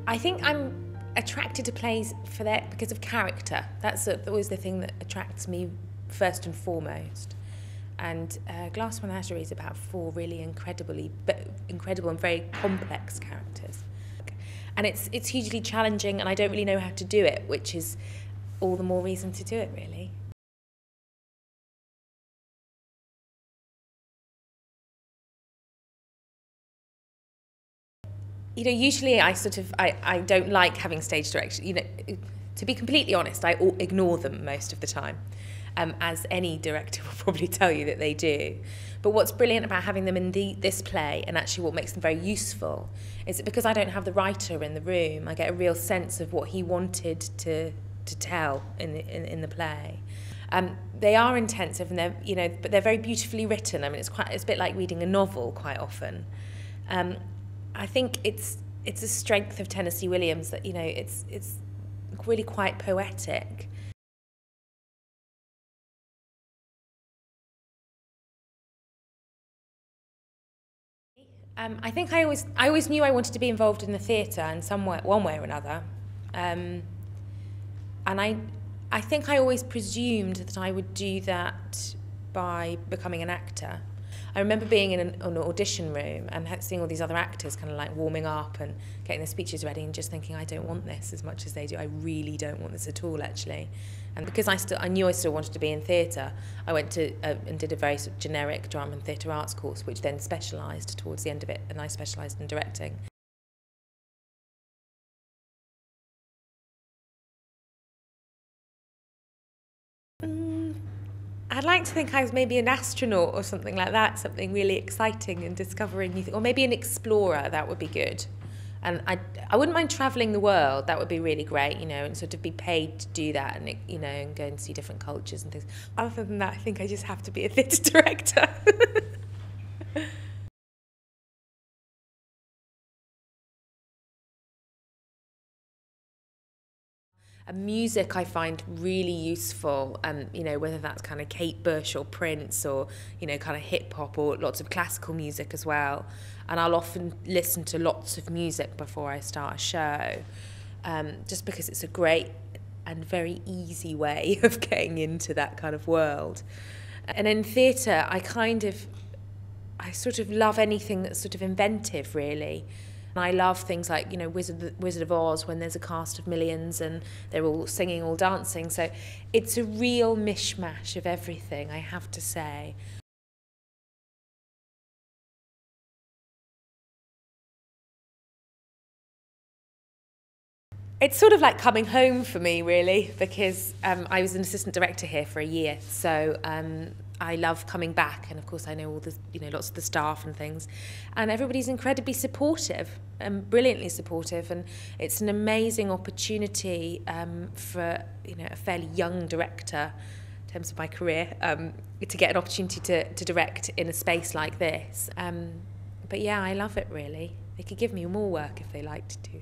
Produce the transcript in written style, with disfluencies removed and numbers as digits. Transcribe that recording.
I think I'm attracted to plays because of character. That's always the thing that attracts me first and foremost. And Glass Menagerie is about 4 really incredible and very complex characters. And it's hugely challenging, and I don't really know how to do it, which is all the more reason to do it, really. You know, usually I don't like having stage direction. You know, to be completely honest, I ignore them most of the time, as any director will probably tell you that they do. But what's brilliant about having them in this play, and actually what makes them very useful, is that because I don't have the writer in the room, I get a real sense of what he wanted to tell in the play. They are intensive, and but they're very beautifully written. I mean, it's a bit like reading a novel quite often. I think it's a strength of Tennessee Williams that, you know, it's really quite poetic. I think I always knew I wanted to be involved in the theatre in one way or another, and I think I always presumed that I would do that by becoming an actor. I remember being in an audition room and seeing all these other actors kind of like warming up and getting their speeches ready and just thinking, I don't want this as much as they do. I really don't want this at all, actually. And because I knew I still wanted to be in theatre, I went to and did a very sort of generic drama and theatre arts course, which then specialised towards the end of it, and I specialised in directing. I'd like to think I was maybe an astronaut or something like that, something really exciting and discovering new things, or maybe an explorer. That would be good. And I wouldn't mind travelling the world. That would be really great, you know, and sort of be paid to do that, and, you know, and go and see different cultures and things. Other than that, I think I just have to be a theatre director. Music I find really useful, you know, whether that's kind of Kate Bush or Prince, or, you know, kind of hip hop, or lots of classical music as well. And I'll often listen to lots of music before I start a show, just because it's a great and very easy way of getting into that kind of world. And in theatre, I sort of love anything that's sort of inventive, really. I love things like, you know, Wizard of Oz, when there's a cast of millions and they're all singing, all dancing. So it's a real mishmash of everything, I have to say. It's sort of like coming home for me, really, because I was an assistant director here for a year. So I love coming back, and of course I know all the, you know, lots of the staff and things, and everybody's incredibly supportive and brilliantly supportive, and it's an amazing opportunity for, you know, a fairly young director in terms of my career, to get an opportunity to direct in a space like this. But yeah, I love it, really. They could give me more work if they liked to.